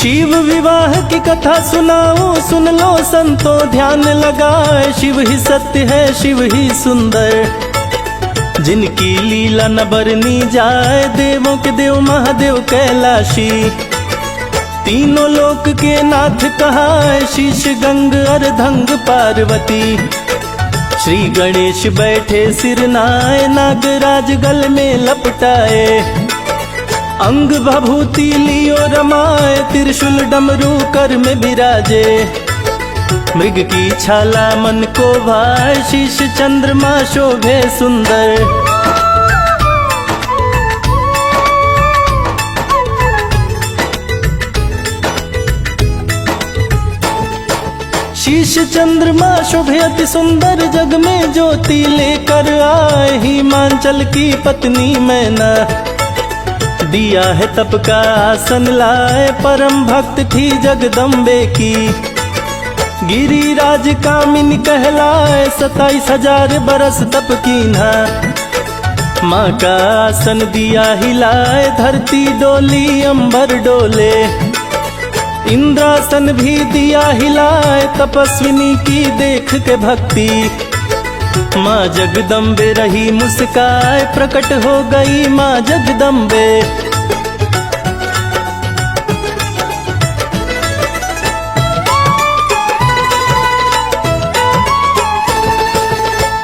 शिव विवाह की कथा सुनाऊं, सुन लो संतो ध्यान लगाए। शिव ही सत्य है, शिव ही सुंदर, जिनकी लीला न बरनी जाए। देवों के देव महादेव कैलाशी, तीनों लोक के नाथ कहाए। शीश गंग अर्धंग पार्वती, श्री गणेश बैठे सिर नाए। नागराज गल में लपटाए, अंग भभूति लियो रमाए। त्रिशूल डमरू कर में बिराजे, मृग की छाला मन को भाए। शीश चंद्रमा शोभे सुंदर, शीश चंद्रमा शोभे अति सुंदर। जग में ज्योति लेकर आए, हिमांचल की पत्नी मैना। दिया है तप का आसन लाए, परम भक्त थी जगदम्बे की। गिरिराज कामिनी कहलाए, 27,000 बरस तप कीन्हा। माँ का आसन दिया हिलाए, धरती डोली अंबर डोले। इंद्रासन भी दिया हिलाए, तपस्विनी की देख के भक्ति। माँ जगदम्बे रही मुस्काए, प्रकट हो गई माँ जगदम्बे।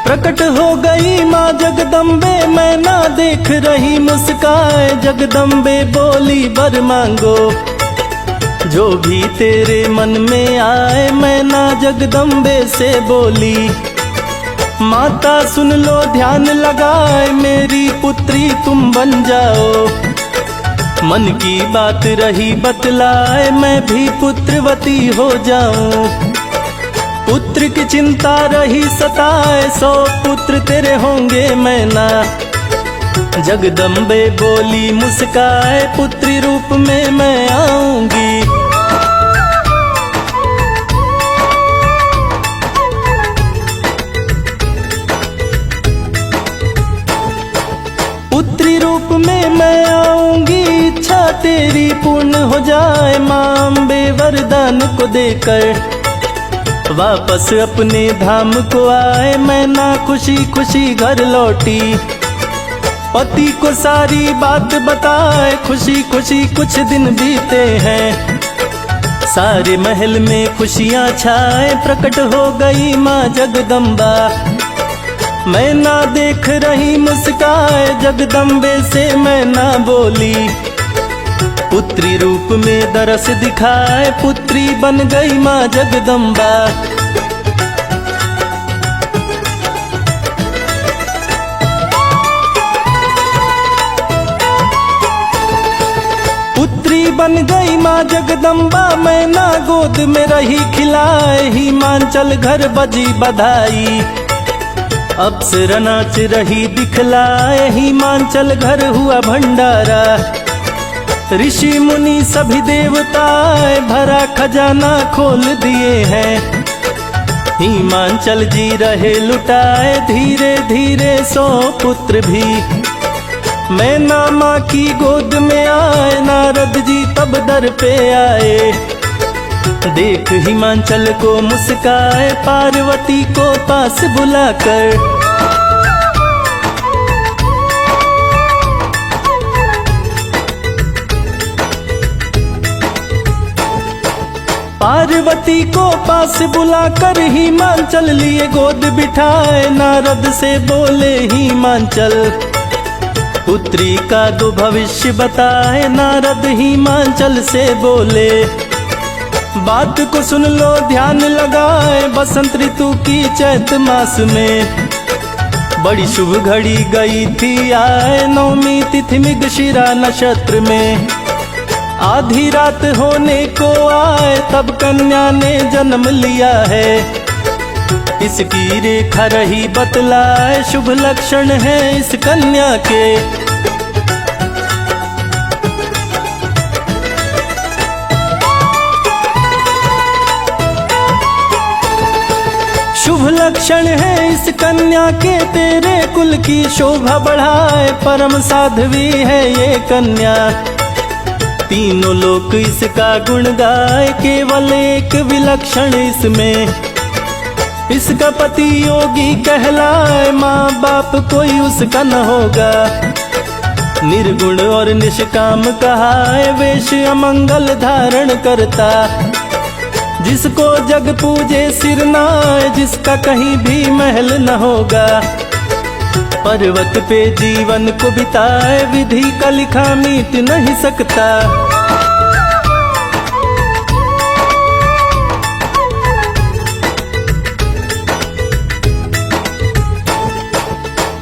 प्रकट हो गई माँ जगदम्बे, मैना देख रही मुस्काए। जगदम्बे बोली वर मांगो, जो भी तेरे मन में आए। मैना जगदम्बे से बोली, माता सुन लो ध्यान लगाए। मेरी पुत्री तुम बन जाओ, मन की बात रही बतलाए। मैं भी पुत्रवती हो जाऊं, पुत्र की चिंता रही सताए। 100 पुत्र तेरे होंगे मैना। जगदम्बे बोली मुस्काए, पुत्री रूप में मैं आऊंगी। पुत्री रूप में मैं आऊंगी, इच्छा तेरी पूर्ण हो जाए। माँ अम्बे वरदान को देकर वापस अपने धाम को आए। मैना खुशी खुशी घर लौटी, पति को सारी बात बताए। खुशी खुशी कुछ दिन बीते हैं, सारे महल में खुशियां छाए। प्रकट हो गई माँ जगदम्बा, मैना देख रही मुस्काए। जगदम्बे से मैना बोली, पुत्री रूप में दरस दिखाए। पुत्री बन गई माँ जगदम्बा। पुत्री बन गई माँ जगदम्बा, मैना गोद में रही खिलाए। हिमांचल घर बजी बधाई, अप्सरा नाच रही दिखलाए। हिमांचल घर हुआ भंडारा, ऋषि मुनि सभी देवताएं। भरा खजाना खोल दिए हैं, हिमांचल जी रहे लुटाए। धीरे धीरे 100 पुत्र भी मैना माँ की गोद में आए। नारद जी तब दर पे आए, देख हिमांचल को मुस्काए। पार्वती को पास बुलाकर पार्वती को पास बुलाकर हिमांचल लिए गोद बिठाए। नारद से बोले हिमांचल, पुत्री का दो भविष्य बताए। नारद हिमांचल से बोले, बात को सुन लो ध्यान लगाए। बसंत ऋतु की चैत मास में बड़ी शुभ घड़ी गई थी आए। 9वीं तिथि मृगशिरा नक्षत्र में आधी रात होने को आए। तब कन्या ने जन्म लिया है, इसकी रेखा रही बतलाए। शुभ लक्षण है इस कन्या के, शुभ लक्षण है इस कन्या के। तेरे कुल की शोभा बढ़ाए, परम साध्वी है ये कन्या। तीनों लोक इसका गुण गाए, केवल एक विलक्षण इसमें। इसका पति योगी कहलाए, माँ बाप कोई उसका न होगा। निर्गुण और निष्काम कहाए, वेश अमंगल धारण करता। जिसको जग पूजे सिर नाए, जिसका कहीं भी महल न होगा। पर्वत पे जीवन को बिताए, विधि का लिखा मीट नहीं सकता।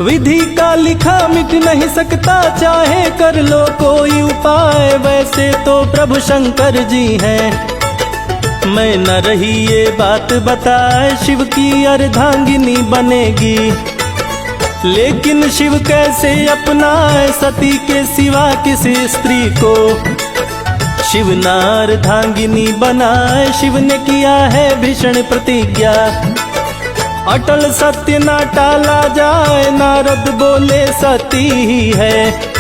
विधि का लिखा मिट नहीं सकता, चाहे कर लो कोई उपाय। वैसे तो प्रभु शंकर जी हैं, मैं न रही ये बात बताए। शिव की अर्धांगिनी बनेगी, लेकिन शिव कैसे अपनाए सती के सिवा किसी स्त्री को। शिव न अर्धांगिनी बनाए, शिव ने किया है भीषण प्रतिज्ञा। अटल सत्य ना टाला जाए, नारद बोले सती ही है।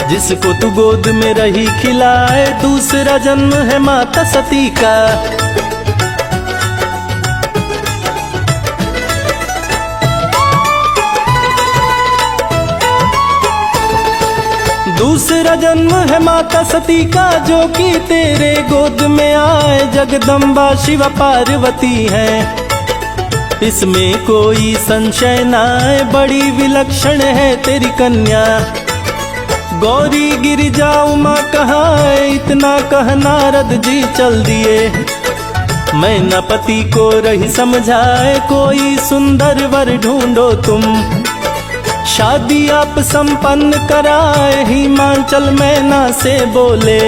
जिसको तू गोद में रही खिलाए, दूसरा जन्म है माता सती का। दूसरा जन्म है माता सती का, जो कि तेरे गोद में आए। जगदम्बा शिव पार्वती है, इसमें कोई संशय न आए। बड़ी विलक्षण है तेरी कन्या, गौरी गिरिजा उमा कहाँ, इतना कह नारद जी चल दिए। मैं न पति को रही समझाए, कोई सुंदर वर ढूंढो तुम। शादी आप संपन्न कराए, हिमाचल मैना से बोले।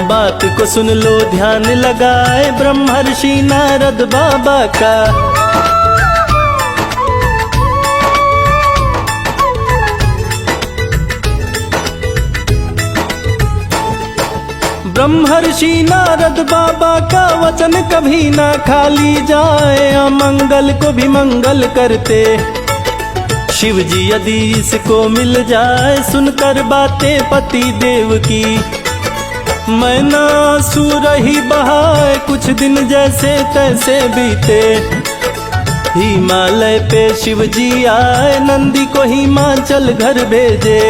बात को सुन लो ध्यान लगाए, ब्रह्मर्षि नारद बाबा का। ब्रह्मर्षि नारद बाबा का वचन कभी ना खाली जाए। अमंगल को भी मंगल करते शिव जी यदि इसको मिल जाए। सुनकर बातें पति देव की, मैं ना आंसू रही बहाए। कुछ दिन जैसे तैसे बीते, हिमालय पे शिव जी आए। नंदी को हिमाचल घर भेजे,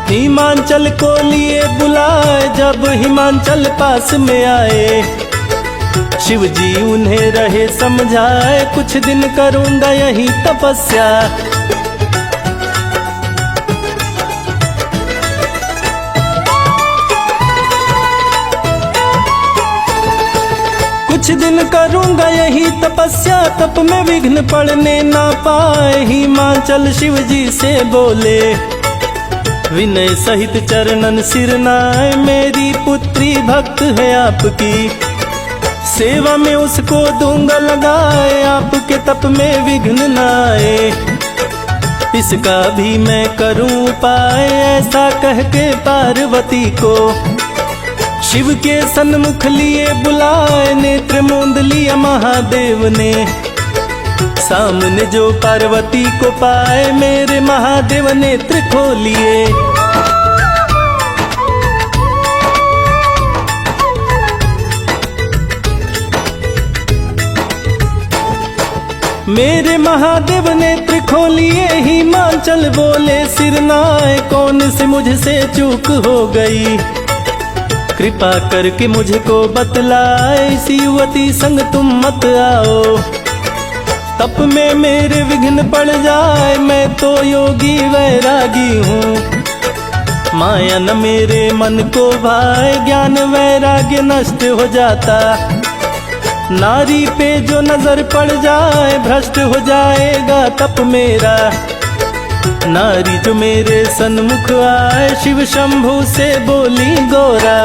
हिमाचल को लिए बुलाए। जब हिमाचल पास में आए, शिव जी उन्हें रहे समझाए। कुछ दिन करूंगा यही तपस्या, कुछ दिन करूंगा यही तपस्या। तप में विघ्न पड़ने ना पाए, हिमाचल शिव जी से बोले। विनय सहित चरणन सिर नाए, मेरी पुत्री भक्त है आपकी। सेवा में उसको दूंगा लगाए, आपके तप में विघ्न न आए। इसका भी मैं करूं उपाय, ऐसा कह के पार्वती को शिव के सन्मुख लिए बुलाए। नेत्र मूंद लिया महादेव ने, सामने जो पार्वती को पाए। मेरे महादेव नेत्र खोलिए, मेरे महादेव नेत्र खोलिए। हिमाचल बोले सिर नाए, कौन सी मुझसे चूक हो गई। कृपा करके मुझको बतलाए, इसी युवती संग तुम मत आओ। तप में मेरे विघ्न पड़ जाए, मैं तो योगी वैरागी हूँ। माया न मेरे मन को भाए, ज्ञान वैराग्य नष्ट हो जाता। नारी पे जो नजर पड़ जाए, भ्रष्ट हो जाएगा तप मेरा। नारी जो मेरे सन्मुख आए, शिव शंभु से बोली गोरा।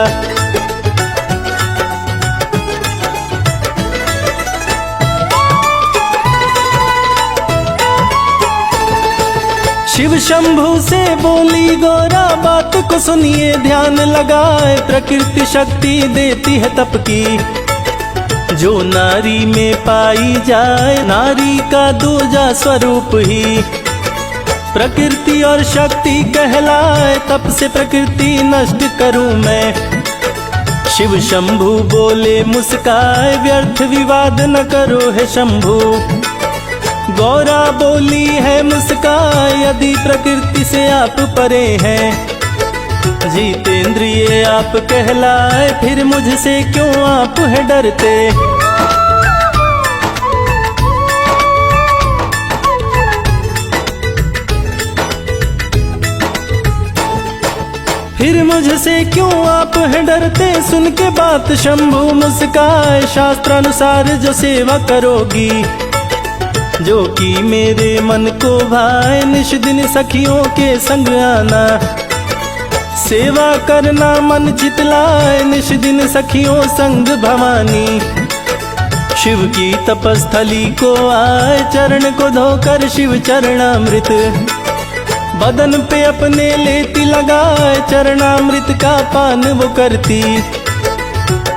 शिव शंभु से बोली गोरा, बात को सुनिए ध्यान लगाए। प्रकृति शक्ति देती है तप की, जो नारी में पाई जाए। नारी का दूजा स्वरूप ही प्रकृति और शक्ति कहलाए, तप से प्रकृति नष्ट करूं मैं। शिव शंभु बोले मुस्काए, व्यर्थ विवाद न करो है शंभु। गौरा बोली है मुस्काए, यदि प्रकृति से आप परे हैं। जीतेंद्रिय आप कहलाए, फिर मुझसे क्यों आप है डरते। फिर मुझसे क्यों आप है डरते। सुन के बात शंभु मुस्काए, शास्त्रानुसार जो सेवा करोगी, जो कि मेरे मन को भाए, निश दिन सखियों के संग आना। सेवा करना मन चितलाए, निश दिन सखियों संग भवानी। शिव की तपस्थली को आए, चरण को धोकर शिव चरणामृत बदन पे अपने लेती लगाए। चरणामृत का पान वो करती,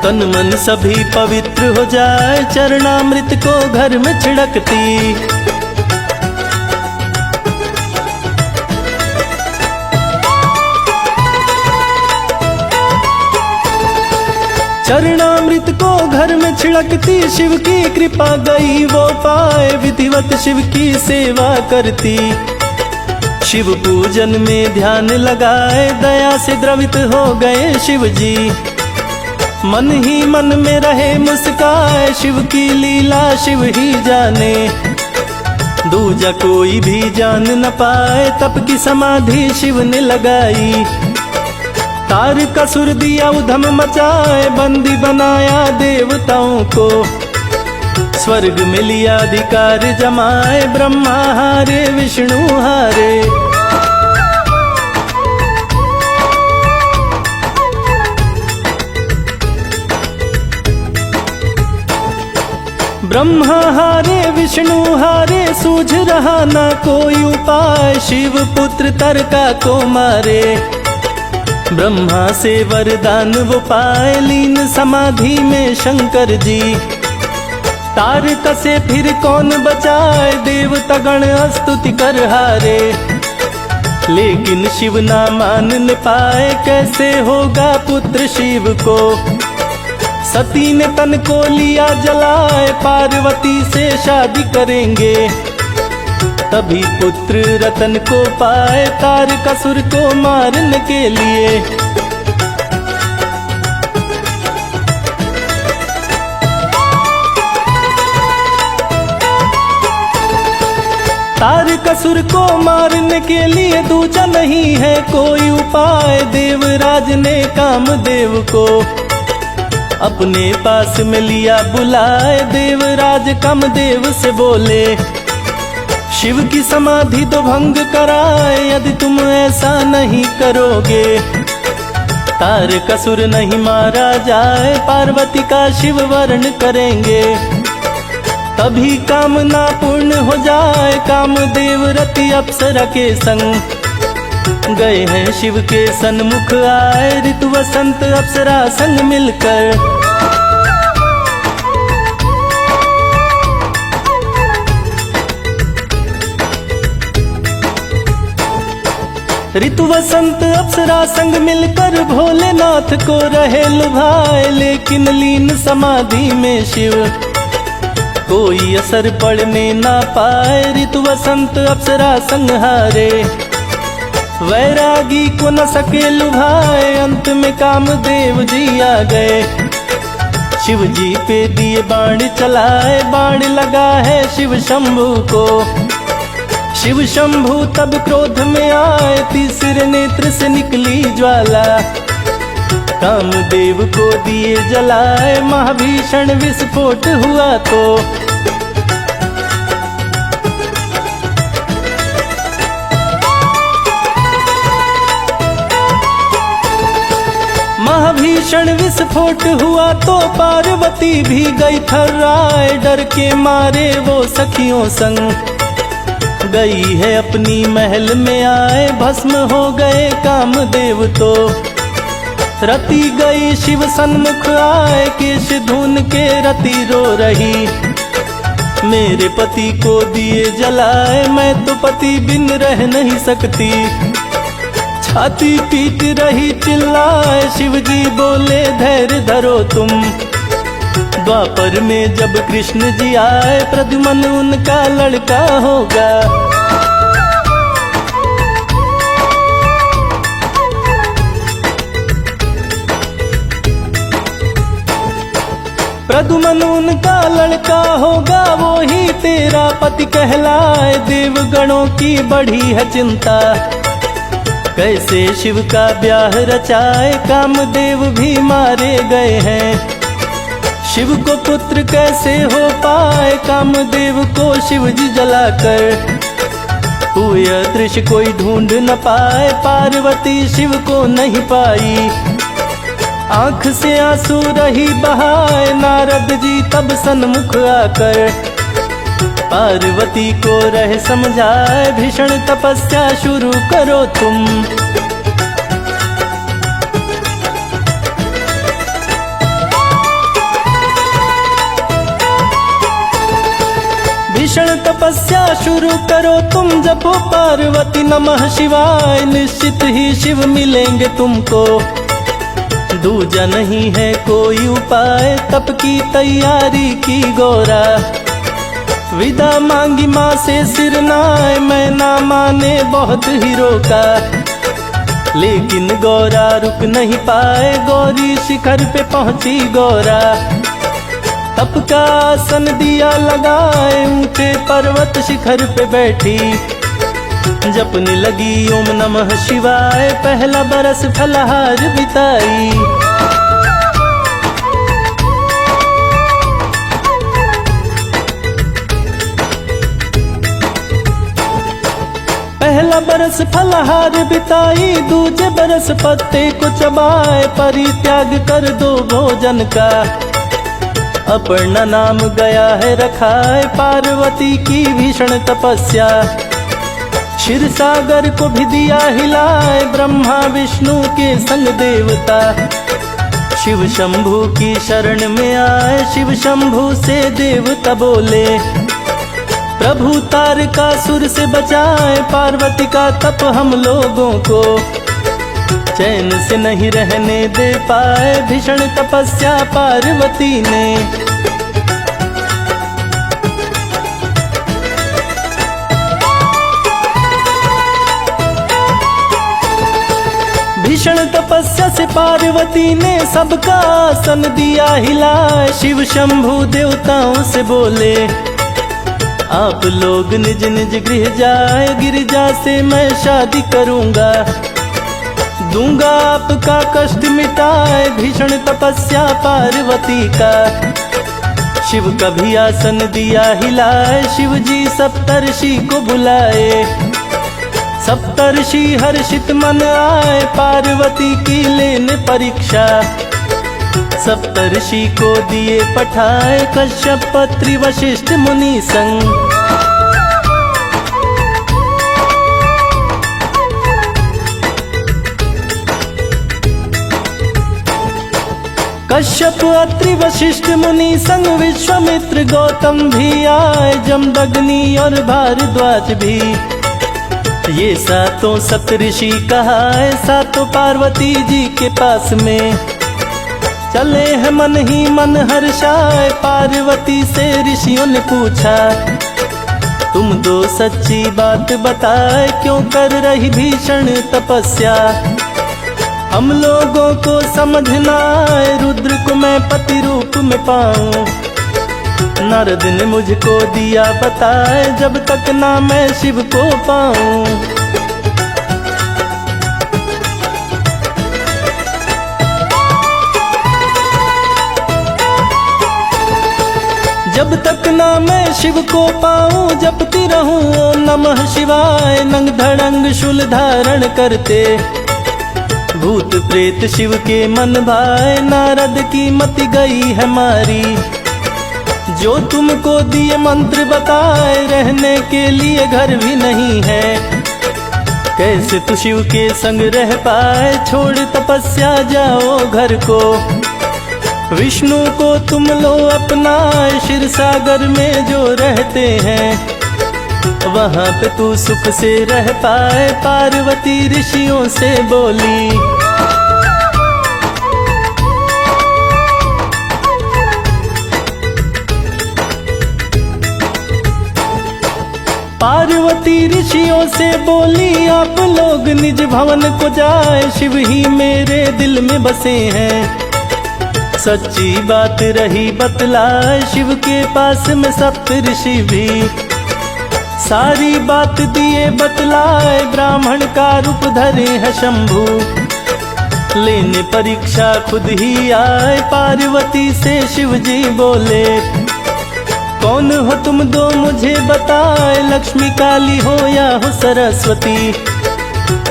तन मन सभी पवित्र हो जाए। चरणामृत को घर में छिड़कती। चरणामृत को घर में छिड़कती, शिव की कृपा गई वो पाए। विधिवत शिव की सेवा करती, शिव पूजन में ध्यान लगाए। दया से द्रवित हो गए शिव जी, मन ही मन में रहे मुस्काए। शिव की लीला शिव ही जाने, दूजा कोई भी जान न पाए। तप की समाधि शिव ने लगाई, तार कसुर दिया उधम मचाए। बंदी बनाया देवताओं को, स्वर्ग में लिया अधिकार जमाए। ब्रह्मा हारे विष्णु हारे, ब्रह्मा हारे विष्णु हारे। सूझ रहा ना कोई उपाय, शिव पुत्र तरका को मारे। ब्रह्मा से वरदान वो पाए, लीन समाधि में शंकर जी। तार कसे फिर कौन बचाए, देवता गण स्तुति कर हारे। लेकिन शिव ना मान पाए, कैसे होगा पुत्र शिव को। सती ने तन को लिया जलाए, पार्वती से शादी करेंगे, तभी पुत्र रतन को पाए। तारकासुर को मारने के लिए तारकासुर को मारने के लिए दूजा नहीं है कोई उपाय। देवराज ने कामदेव को अपने पास में लिया बुलाए। देवराज कामदेव से बोले, शिव की समाधि तो भंग कराए। यदि तुम ऐसा नहीं करोगे, तारकासुर नहीं मारा जाए। पार्वती का शिव वर्ण करेंगे, तभी कामना पूर्ण हो जाए। कामदेव रति अप्सरा के संग गए हैं शिव के सन्मुख आए। ऋतु वसंत अप्सरा संग मिलकर ऋतु वसंत अप्सरा संग मिलकर भोलेनाथ को रहे लुभाए। लेकिन लीन समाधि में शिव कोई असर पड़ने ना पाए। ऋतु वसंत अप्सरा संग हारे, वैरागी को न सके लुभाए। अंत में कामदेव जी आ गए, शिव जी पे दिए बाण चलाए। बाण लगा है शिव शंभु को, शिव शंभु तब क्रोध में आए। तीसरे नेत्र से निकली ज्वाला, कामदेव को दिए जलाए। महाभीषण विस्फोट हुआ तो महाभीषण विस्फोट हुआ तो पार्वती भी गई थर्राए। डर के मारे वो सखियों संग गई है अपनी महल में आए। भस्म हो गए कामदेव तो रति गई शिव सन्मुख आए। केश धून के रति रो रही, मेरे पति को दिए जलाए, मैं तो पति बिन रह नहीं सकती। छाती पीट रही चिल्लाए, शिव जी बोले धैर्य धरो तुम। द्वापर में जब कृष्ण जी आए, प्रद्युमन उनका लड़का होगा। प्रद्युमन उनका लड़का होगा, वो ही तेरा पति कहलाए। देवगणों की बढ़ी है चिंता, कैसे शिव का ब्याह रचाए। कामदेव भी मारे गए हैं, शिव को पुत्र कैसे हो पाए। कामदेव को शिव जी जलाकर हुए अदृश्य, कोई ढूंढ न पाए। पार्वती शिव को नहीं पाई, आंख से आंसू रही बहाए। नारद जी तब सन्मुख आकर पार्वती को रह समझाए। भीषण तपस्या शुरू करो तुम। भीषण तपस्या शुरू करो तुम, जपो पार्वती नमः शिवाय। निश्चित ही शिव मिलेंगे तुमको, दूजा नहीं है कोई उपाय। तप की तैयारी की गौरा, विदा मांगी माँ से सिर नाए। मैं ना माने बहुत ही रोका, लेकिन गौरा रुक नहीं पाए। गौरी शिखर पे पहुंची गौरा, तप का आसन दिया लगाए। ऊंचे पर्वत शिखर पे बैठी, जपने लगी ओम नमः शिवाय। पहला बरस फलहार बिताई, पहला बरस फलहार बिताई। दूजे बरस पत्ते को चबाए, परित्याग कर दो भोजन का। अपर्णा नाम गया है रखाए, पार्वती की भीषण तपस्या। क्षीर सागर को भी दिया हिलाए, ब्रह्मा विष्णु के संग देवता। शिव शंभु की शरण में आए, शिव शंभु से देवता बोले प्रभु तारकासुर से बचाए। पार्वती का तप हम लोगों को चैन से नहीं रहने दे पाए। भीषण तपस्या पार्वती ने, भीषण तपस्या से पार्वती ने सबका आसन दिया हिलाए। शिव शंभु देवताओं से बोले आप लोग निज निज गृह जाए। गिरिजा से मैं शादी करूंगा, दूंगा आपका कष्ट मिटाए। भीषण तपस्या पार्वती का, शिव का भी आसन दिया हिलाए। शिव जी सप्तर्षि को बुलाए, सप्तर्षि हर्षित मन आए। पार्वती की लेने परीक्षा, सप्तर्षि को दिए पठाए। कश्यप पत्री वशिष्ठ मुनि संग, कश्यप अत्रि वशिष्ठ मुनि संग। विश्वामित्र गौतम भी आए, जमदग्नि और भारद्वाज भी। ये सातों सप्तऋषि कहाए, सातों पार्वती जी के पास में चले हैं मन ही मन हर्षाए। पार्वती से ऋषियों ने पूछा तुम दो सच्ची बात बताए, क्यों कर रही भीषण तपस्या। हम लोगों को समझना आए, रुद्र को मैं पति रूप में पाऊं। नारद ने मुझको दिया बताए, जब तक ना मैं शिव को पाऊं। जब तक ना मैं शिव को पाऊं, जपती रहूं ओम नमः शिवाय। नंग धड़ंग शूल धारण करते, भूत प्रेत शिव के मन भाए। नारद की मति गई है मारी, जो तुमको दिए मंत्र बताए। रहने के लिए घर भी नहीं है, कैसे तू शिव के संग रह पाए। छोड़ तपस्या जाओ घर को, विष्णु को तुम लो अपना, क्षीर सागर में जो रहते हैं, वहाँ पे तू सुख से रह पाए। पार्वती ऋषियों से बोली, पार्वती ऋषियों से बोली, आप लोग निज भवन को जाए, शिव ही मेरे दिल में बसे हैं। सच्ची बात रही बतलाए, शिव के पास में सप्त ऋषि भी सारी बात दिए बतलाए। ब्राह्मण का रूप धरे है शंभु, लेने परीक्षा खुद ही आए। पार्वती से शिव जी बोले, कौन हो तुम दो मुझे बताए, लक्ष्मी काली हो या हो सरस्वती,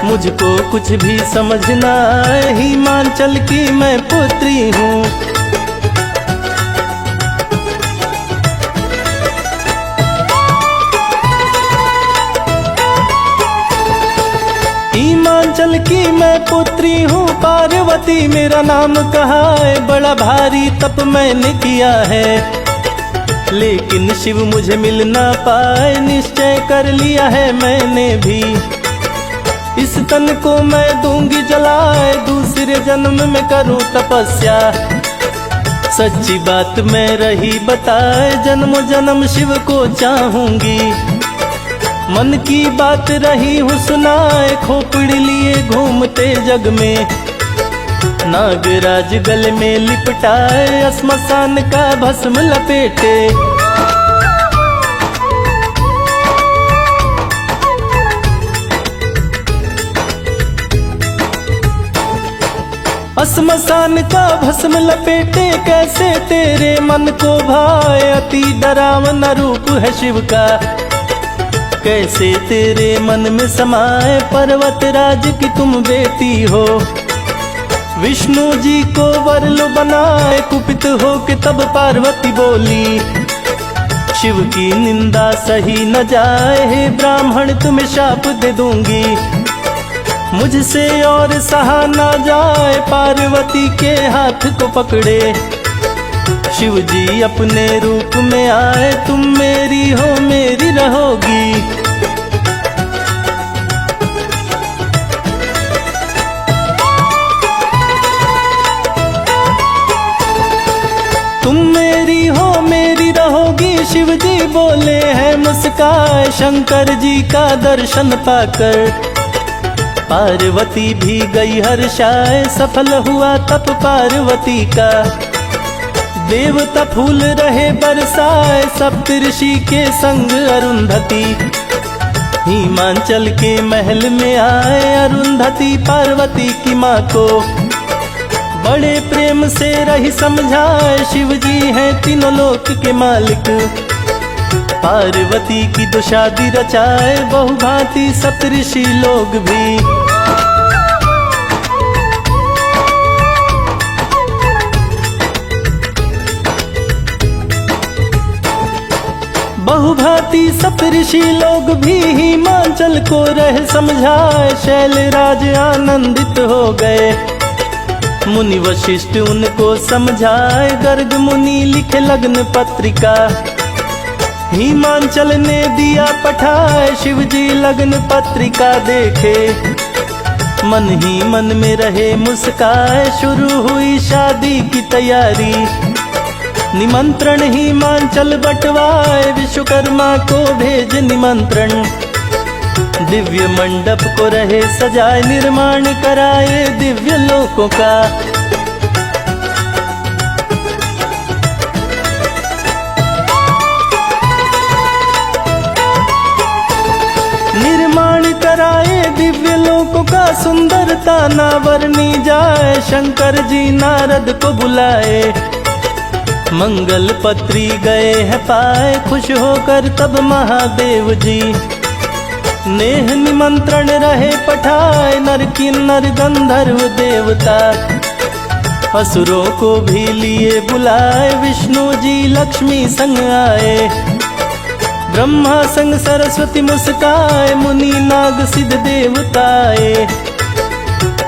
मुझको कुछ भी समझ ना आए। हिमांचल की मैं पुत्री हूँ। हिमांचल की मैं पुत्री हूँ, पार्वती मेरा नाम कहा है। बड़ा भारी तप मैंने किया है, लेकिन शिव मुझे मिल ना पाए। निश्चय कर लिया है मैंने भी, इस तन को मैं दूंगी जलाए। दूसरे जन्म में करूं तपस्या, सच्ची बात मैं रही बताए। जन्म जन्म शिव को चाहूंगी, मन की बात रही हूँ सुनाए। खोपड़ी लिए घूमते जग में, नागराज गले में लिपटाए। श्मशान का भस्म लपेटे, श्मशान का भस्म लपेटे। कैसे तेरे मन को भाए, अति डरावना रूप है शिव का, कैसे तेरे मन में समाए। पर्वत राज की तुम बेटी हो, विष्णु जी को वर लो बनाए। कुपित हो के तब पार्वती बोली, शिव की निंदा सही न जाए। हे ब्राह्मण तुम्हें शाप दे दूंगी, मुझसे और सहा ना जाए। पार्वती के हाथ को पकड़े शिव जी अपने रूप में आए। तुम मेरी हो मेरी रहोगी, तुम मेरी हो मेरी रहोगी। शिव जी बोले हैं मुस्काए, शंकर जी का दर्शन पाकर पार्वती भी गई हर्षाए। सफल हुआ तप पार्वती का, देवता फूल रहे बरसाए। सप्तऋषि के संग अरुंधति हिमांचल के महल में आए। अरुंधति पार्वती की माँ को बड़े प्रेम से रही समझाए। शिव जी हैं तीनों लोक के मालिक, पार्वती की दो शादी रचाए। बहुभांति सप्तऋषि लोग भी बहुभांति सप्तऋषि लोग भी हिमांचल को रह समझाए। शैलराज आनंदित हो गए, मुनि वशिष्ठ उनको समझाए। गर्ग मुनि लिखे लग्न पत्रिका, हिमांचल ने दिया पठाए। शिव जी लग्न पत्रिका देखे, मन ही मन में रहे मुस्काए। शुरू हुई शादी की तैयारी, निमंत्रण हिमांचल बंटवाए। विश्वकर्मा को भेज निमंत्रण, दिव्य मंडप को रहे सजाए। निर्माण कराए दिव्य लोकों का, निर्माण कराए दिव्य लोकों का। सुंदरता ना वर्णी जाए, शंकर जी नारद को बुलाए। मंगल पत्री गए हैं पाए, खुश होकर तब महादेव जी नेह निमंत्रण रहे पठाए। नर किन्नर गंधर्व देवता, असुरों को भी लिए बुलाए। विष्णु जी लक्ष्मी संग आए, ब्रह्मा संग सरस्वती मुस्काए। मुनि नाग सिद्ध देवताए,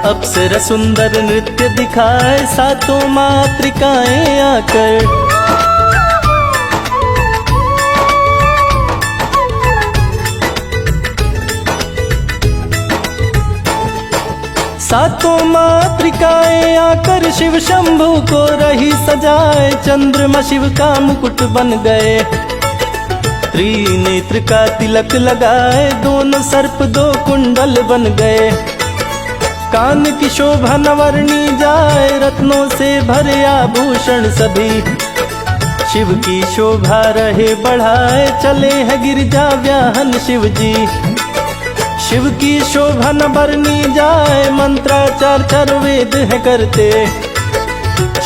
अप्सरा सुंदर नृत्य दिखाए सातों मातृकाएं आकर। सातों मातृकाएं आकर शिव शंभु को रही सजाए, चंद्रमा शिव का मुकुट बन गए। त्रिनेत्र का तिलक लगाए, दोनों सर्प दो कुंडल बन गए। कान की शोभा नवर्णी जाए, रत्नों से भरे आभूषण सभी। शिव की शोभा रहे बढ़ाए, चले हैं गिरजा व्याहन शिव जी। शिव की शोभा न बरनी जाए, मंत्राचार चार वेद है करते।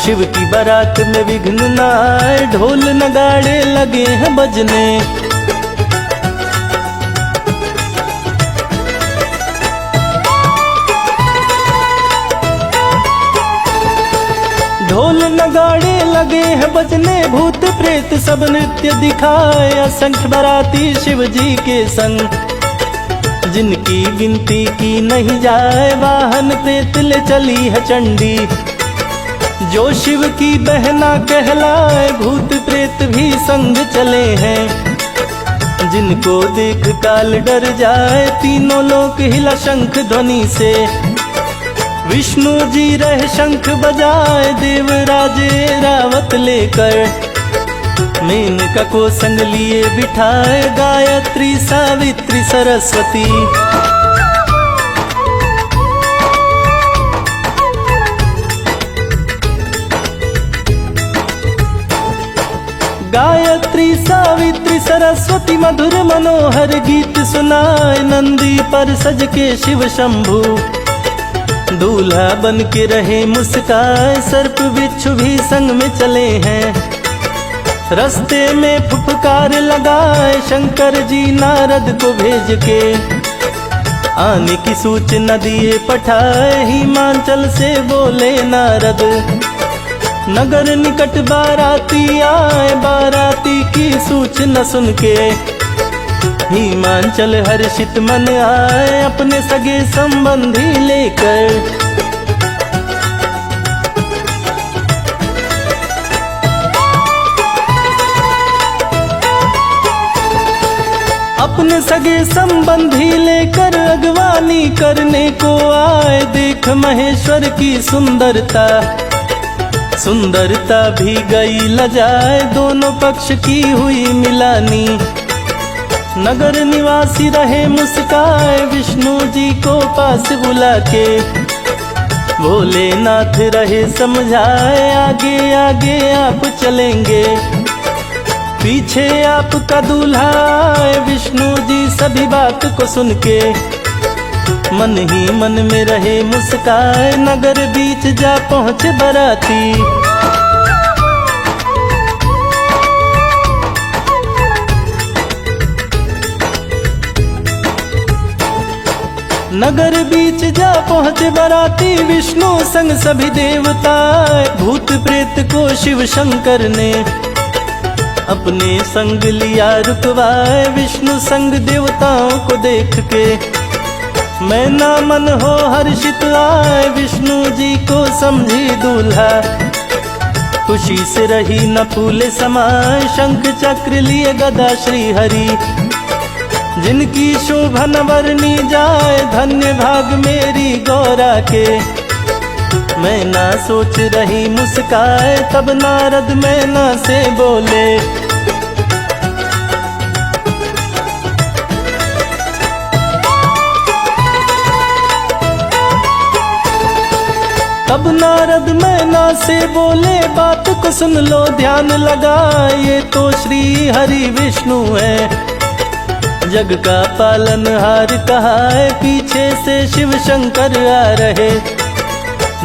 शिव की बारात में विघ्न न आए, ढोल नगाड़े लगे हैं बजने। ढोल नगाड़े लगे हैं बजने, भूत प्रेत सब नृत्य दिखाए। असंख्य बाराती शिव जी के संग, जिनकी गिनती की नहीं जाए। वाहन प्रेत ले चली है चंडी, जो शिव की बहना कहलाए। भूत प्रेत भी संग चले हैं, जिनको देख काल डर जाए। तीनों लोक हिला शंख ध्वनि से, विष्णु जी रहे शंख बजाए। देवराजे रावत लेकर, मेनका को संग लिए बिठाए। गायत्री सावित्री सरस्वती, गायत्री सावित्री सरस्वती मधुर मनोहर गीत सुनाए। नंदी पर सज के शिव शंभु, दूल्हा बन के रहे मुस्काए। सर्प बिच्छू भी संग में चले हैं, रस्ते में फुफकार लगाए। शंकर जी नारद को भेज के, आने की सूचना दिए पठाए। हिमाचल से बोले नारद, नगर निकट बाराती आए। बाराती की सूचना सुन के, हिमाचल हर्षित मन आए। अपने सगे संबंधी लेकर, अपने सगे संबंधी लेकर अगवानी करने को आए। देख महेश्वर की सुंदरता, सुंदरता भी गई लजाए। दोनों पक्ष की हुई मिलानी, नगर निवासी रहे मुस्काए। विष्णु जी को पास बुला के, भोलेनाथ रहे समझाए। आगे आगे आप चलेंगे, पीछे आपका दूल्हा आए। विष्णु जी सभी बात को सुन के, मन ही मन में रहे मुस्काए। नगर बीच जा पहुँचे बाराती, नगर बीच जा पहुँचे बाराती। विष्णु संग सभी देवता, भूत प्रेत को शिव शंकर ने अपने संग लिया रुकवाए। विष्णु संग देवताओं को देख के, मैं ना मन हो हर्षित आए। विष्णु जी को समझी दूल्हा, खुशी से रही न फूले समाए। शंख चक्र लिए गदा श्री हरि, जिनकी शोभा न वर्णी जाए। धन्य भाग मेरी गौरा के, मैं ना सोच रही मुस्काए। तब नारद मैना से बोले, तब नारद मैना से बोले, बात को सुन लो ध्यान लगाए। ये तो श्री हरि विष्णु है, जग का पालनहार कहा है। पीछे से शिव शंकर आ रहे,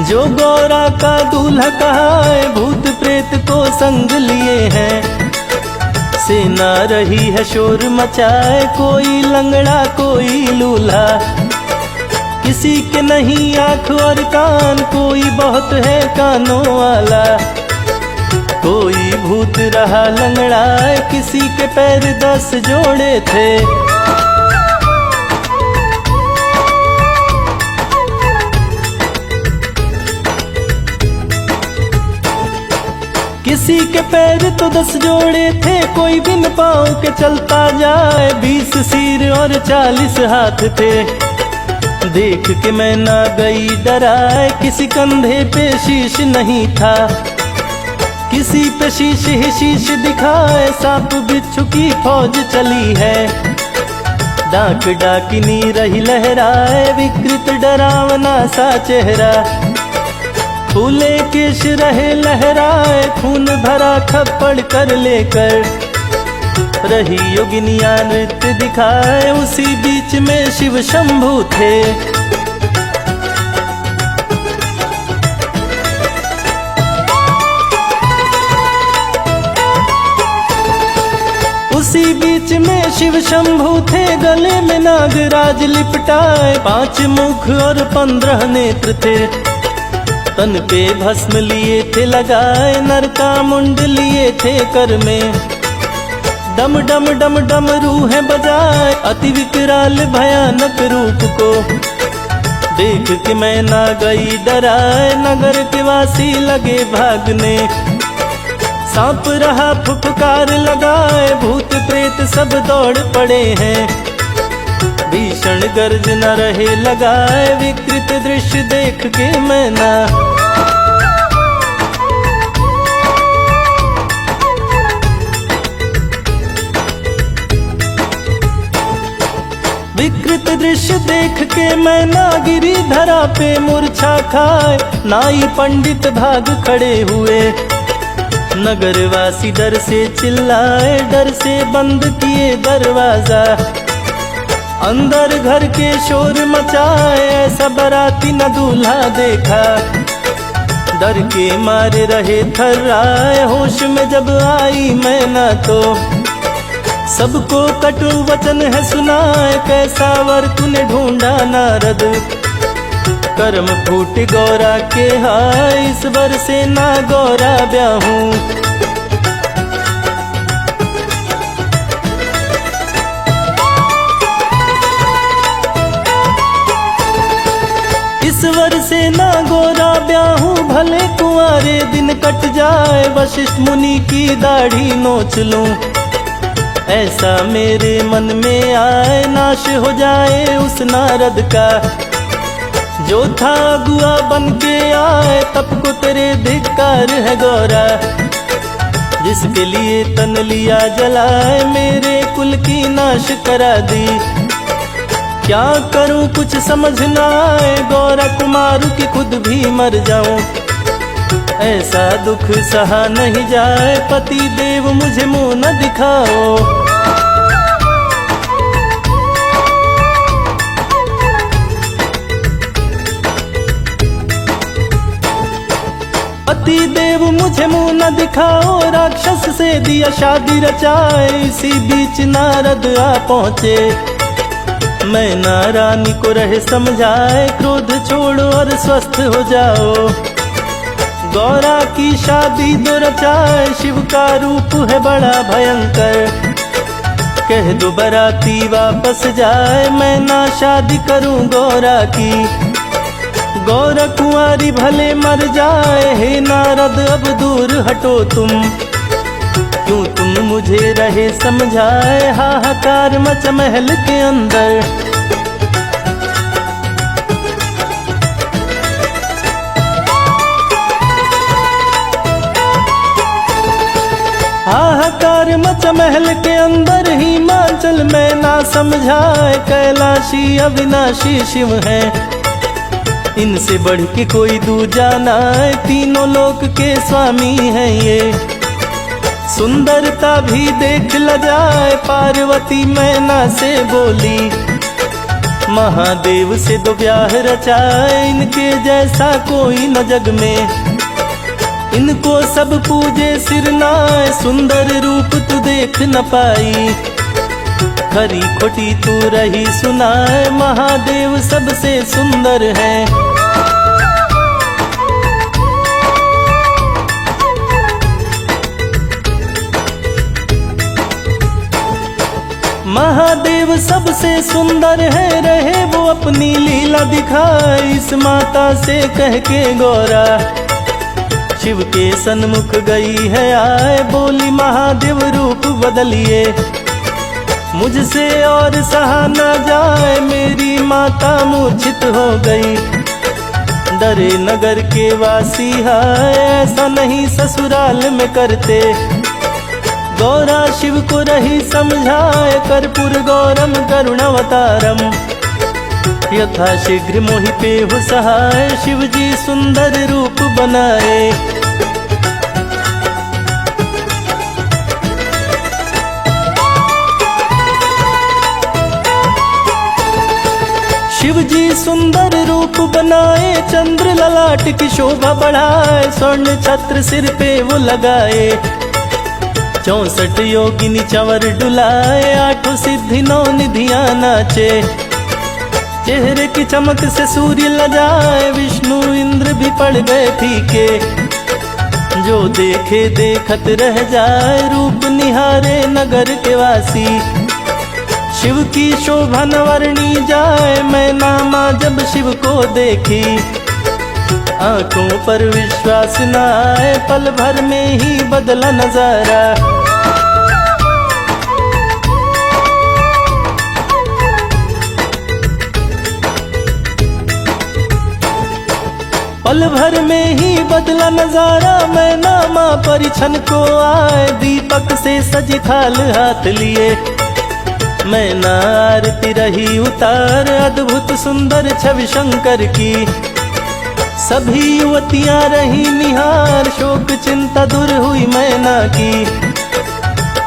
जो गौरा का दूल्हा कहा है। भूत प्रेत को संग लिए हैं, सेना रही है शोर मचाए। कोई लंगड़ा कोई लूल्हा, किसी के नहीं आँख और कान। कोई बहुत है कानों वाला, कोई भूत रहा लंगड़ा। किसी के पैर 10 जोड़े थे, किसी के पैर तो 10 जोड़े थे, कोई बिन पाँव के चलता जाए। 20 सिर और 40 हाथ थे, देख के मैं ना गई डराए। किसी कंधे पे शीश नहीं था, किसी पे शीश ही शीश दिखाए। सांप बिच्छू की फौज चली है, डाक डाकिनी रही लहराए। विकृत डरावना सा चेहरा, फूले केश रहे लहराए। खून भरा खप्पड़ कर लेकर रही योगिनिया नृत्य दिखाए। उसी बीच में शिव शंभू थे, उसी बीच में शिव शंभू थे। गले में नागराज लिपटाए, 5 मुख और 15 नेत्र थे। तन पे भस्म लिए थे लगाए, नर का मुंड लिए थे कर में। डम डम डम डम रूहें बजाए, अति विकराल भयानक रूप को देख के मैं ना गई डराए। नगर के वासी लगे भागने, सांप रहा फुफकार लगाए। भूत प्रेत सब दौड़ पड़े हैं, भीषण गर्जना रहे लगाए। विकृत दृश्य देख के मैं ना विकृत दृश्य देख के मैं ना गिरी धरा पे मूर्छा खाए। नाई पंडित भाग खड़े हुए, नगरवासी डर से चिल्लाए। डर से बंद किए दरवाजा, अंदर घर के शोर मचाए। ऐसा बाराती न दूल्हा देखा, डर के मारे रहे थर्राए। होश में जब आई मैं ना तो सबको कटु वचन है सुनाए। कैसा वर तूने ढूंढा नारद, कर्म फूट गौरा के हाय। इस वर से ना गौरा ब्याहूं, ईश्वर से ना गोरा ब्याहूं। भले कुंवारे दिन कट जाए, वशिष्ठ मुनि की दाढ़ी नोच लूं। ऐसा मेरे मन में आए, नाश हो जाए उस नारद का जो था अगुआ बन के आए। तब को तेरे धिक्कार है गौरा, जिसके लिए तन लिया जलाए। मेरे कुल की नाश करा दी, क्या करूं कुछ समझ ना आए। गौरा कुमार की खुद भी मर जाऊं, ऐसा दुख सहा नहीं जाए। पति देव मुझे मुंह न दिखाओ, पति देव मुझे मुंह न दिखाओ। राक्षस से दिया शादी रचाए, इसी बीच नारद आ पहुँचे। मैं नारानी को रहे समझाए, क्रोध छोड़ो और स्वस्थ हो जाओ। गौरा की शादी दो रचाए, शिव का रूप है बड़ा भयंकर। कह दो बराती वापस जाए, मैं ना शादी करूं गौरा की। गौरा कुंवारी भले मर जाए, हे नारद अब दूर हटो तुम। क्यों तुम मुझे रहे समझाए, हाहाकार मच महल के अंदर। हाहाकार मच महल के अंदर, हिमाचल में ना समझाए। कैलाशी अविनाशी शिव है, इनसे बढ़ के कोई दूजा ना है। तीनों लोक के स्वामी हैं ये, सुंदरता भी देख ल जाए। पार्वती मैना से बोली, महादेव से दो ब्याह रचाए। इनके जैसा कोई न जग में, इनको सब पूजे सिर नाए। सुंदर रूप तू देख न पाई, खरी खोटी तू रही सुनाए। महादेव सबसे सुंदर है, महादेव सबसे सुंदर है। रहे वो अपनी लीला दिखाए, इस माता से कह के गौरा शिव के सन्मुख गई है आए, बोली महादेव रूप बदलिए, मुझसे और सहा न जाए, मेरी माता मूर्छित हो गई। डरे नगर के वासी हाय, ऐसा नहीं ससुराल में करते, गौरा शिव को रही समझाए, कर्पूर गौरम करुणावतारम, यथा शीघ्र मोहि पेहु सहाय, शिव जी सुंदर रूप बनाए। शिव जी सुंदर रूप बनाए, चंद्र ललाट की शोभा बढ़ाए, स्वर्ण छत्र सिर पे वो लगाए, 64 योगिनी चंवर डुलाए, 8 सिद्धि 9 निधियां नाचे, चेहरे की चमक से सूर्य लजाए, विष्णु इंद्र भी पड़ गए फीके, जो देखे देखत रह जाए, रूप निहारे नगर के वासी, शिव की शोभा न वर्णी जाए, मैं नामा जब शिव को देखी, आंखों पर विश्वास न आए, पल भर में ही बदला नजारा। पल भर में ही बदला नजारा, मैं नामा परिछन को आए, दीपक से सजी थाल हाथ लिए, मैं ना आरती रही उतार, अद्भुत सुंदर छवि शंकर की, सभी युवतियां रही निहार, शोक चिंता दूर हुई मैना की,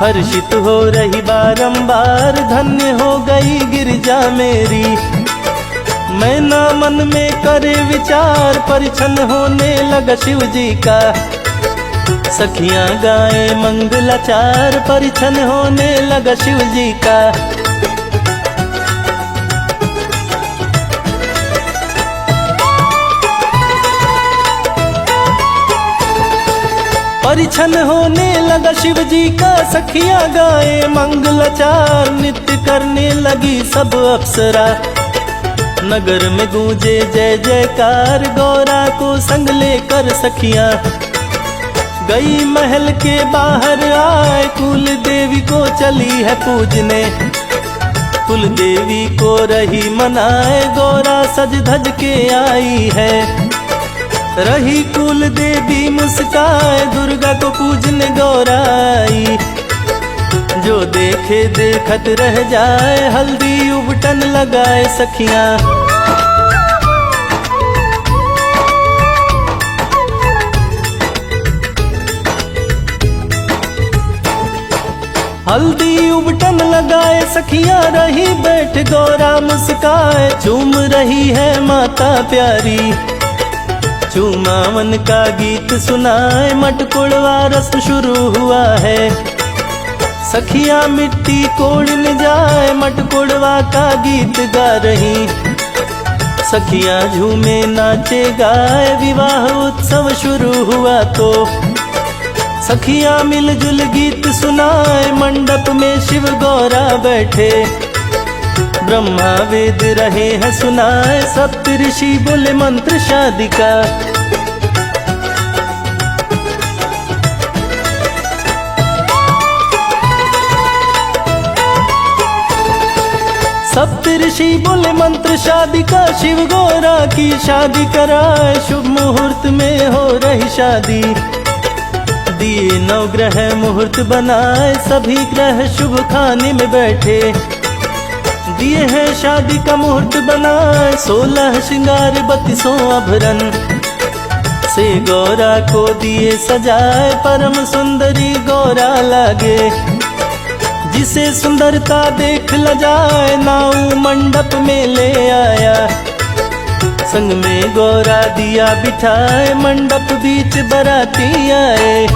हर्षित हो रही बारंबार, धन्य हो गई गिरिजा मेरी, मैना मन में करे विचार, परिछन होने लगा शिव जी का, सखियां गाए मंगलाचार, परिछन होने लगा शिव जी का। परिछन होने लगा शिव जी का, सखियां गाए मंगलाचार, नित्य करने लगी सब अप्सरा, नगर में गूंजे जय जयकार, गौरा को संग लेकर सखियां गई महल के बाहर आए, कुल देवी को चली है पूजने, कुल देवी को रही मनाए, गौरा सज धज के आई है, रही कुल देवी मुस्काए, दुर्गा को पूजने गौरा आई, जो देखे देखत रह जाए, हल्दी उबटन लगाए सखियां, हल्दी उबटन लगाए सखियां, रही बैठ गौरा मुस्काए, चूम रही है माता प्यारी, चूमावन का गीत सुनाए, मटकुड़वा रस्म शुरू हुआ है, सखियां मिट्टी कोड़ने जाए, मटकुड़वा का गीत गा रही, सखियां झूमे नाचे गाए, विवाह उत्सव शुरू हुआ तो, सखियां मिलजुल गीत सुनाए, मंडप में शिव गौरा बैठे, ब्रह्मा वेद रहे हैं सुनाए, सप्त ऋषि बोले मंत्र शादी का, सप्त ऋषि बोले मंत्र शादी का, शिव गौरा की शादी कराए, शुभ मुहूर्त में हो रही शादी, दिए 9 ग्रह मुहूर्त बनाए, सभी ग्रह शुभ खाने में बैठे, दिए हैं शादी का मुहूर्त बनाए, 16 श्रृंगार 32 आभरण से गौरा को दिए सजाए, परम सुंदरी गौरा लागे, जिसे सुंदरता देख ल जाए, नाऊ मंडप में ले आया, संग में गौरा दिया बिठाए, मंडप बीच बराती आए,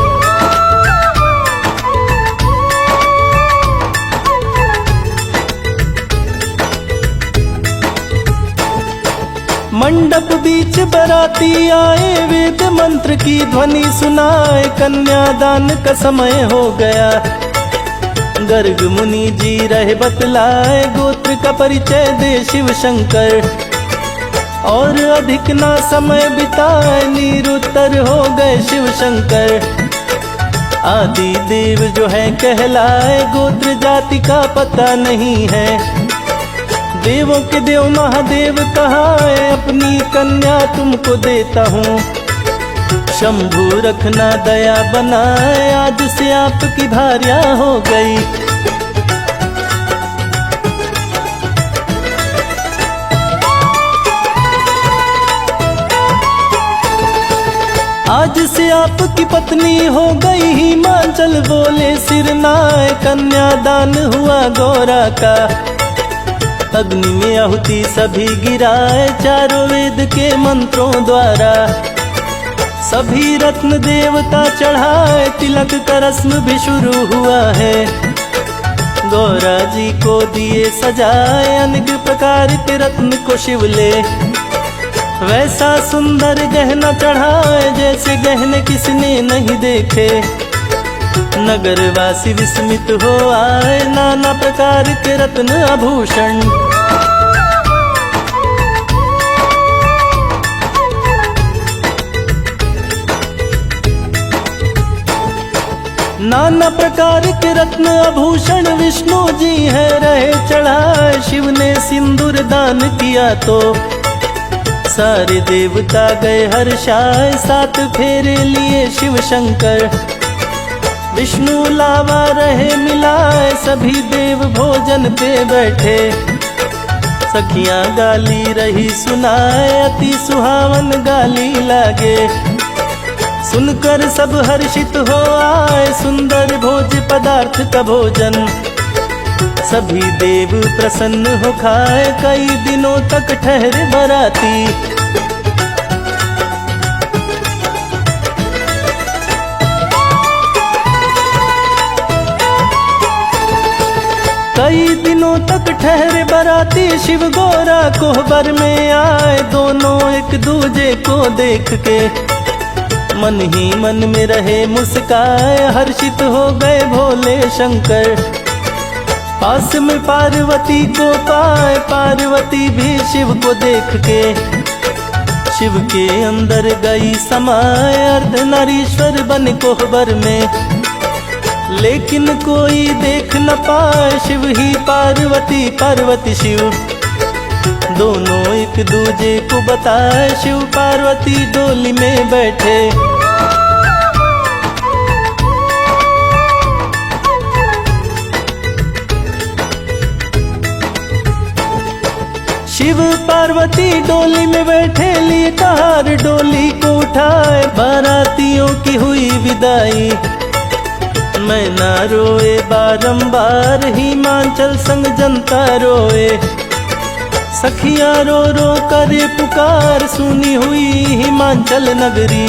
मंडप बीच बराती आए, वेद मंत्र की ध्वनि सुनाए, कन्यादान का समय हो गया, गर्ग मुनि जी रहे बतलाए, गोत्र का परिचय दे शिव शंकर, और अधिक ना समय बिताए निरुत्तर हो गए शिव शंकर। आदि देव जो है कहलाए गोत्र जाति का पता नहीं है। देवों के देव महादेव कहाए अपनी कन्या तुमको देता हूँ। शंभु रखना दया बनाए आज से आपकी भार्या हो गई। आज से आपकी पत्नी हो गई। हिमाचल बोले सिरनाए कन्यादान हुआ गौरा का। अग्नि में आहुति सभी गिराए चारों वेद के मंत्रों द्वारा। सभी रत्न देवता चढ़ाए तिलक का रस्म भी शुरू हुआ है। गौरा जी को दिए सजाए अनेक प्रकार के रत्न को शिवले। वैसा सुंदर गहना चढ़ाए जैसे गहने किसने नहीं देखे। नगरवासी विस्मित हो आए नाना प्रकार के रत्न आभूषण। नाना प्रकार के रत्न आभूषण विष्णु जी है रहे चढ़ाए। शिव ने सिंदूर दान किया तो सारे देवता गए हर्षाए। 7 फेरे लिए शिव शंकर। विष्णु लावा रहे मिलाए सभी देव भोजन पे बैठे। सखियां गाली रही सुनाए अति सुहावन गाली लागे। सुनकर सब हर्षित हो आए सुंदर भोज पदार्थ का भोजन। सभी देव प्रसन्न हो खाए कई दिनों तक ठहरे बराती। कई दिनों तक ठहरे बराती शिव गौरा कोहबर में आए। दोनों एक दूजे को देख के मन ही मन में रहे मुस्काए। हर्षित हो गए भोले शंकर। पास में पार्वती को पाए पार्वती भी शिव को देख के शिव के अंदर गई समाए। अर्धनारीश्वर बन कोहबर में लेकिन कोई देख न पाए। शिव ही पार्वती पार्वती शिव दोनों एक दूजे को बताए। शिव पार्वती डोली में बैठे। शिव पार्वती डोली में बैठे लिए कहार डोली को उठाए। बारातियों की हुई विदाई। मैं ना रोए बारंबार हिमाचल संग जनता रोए। सखियां रो रो करे पुकार सुनी हुई हिमाचल नगरी।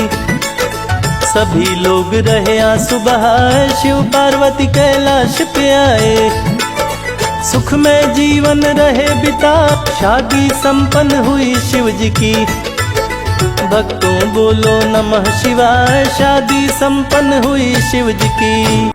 सभी लोग रहे आंसू बहाए शिव पार्वती कैलाश पे आए। सुख में जीवन रहे बिता शादी संपन्न हुई शिव जी की। भक्तों बोलो नमः शिवाय शादी संपन्न हुई शिव जी की।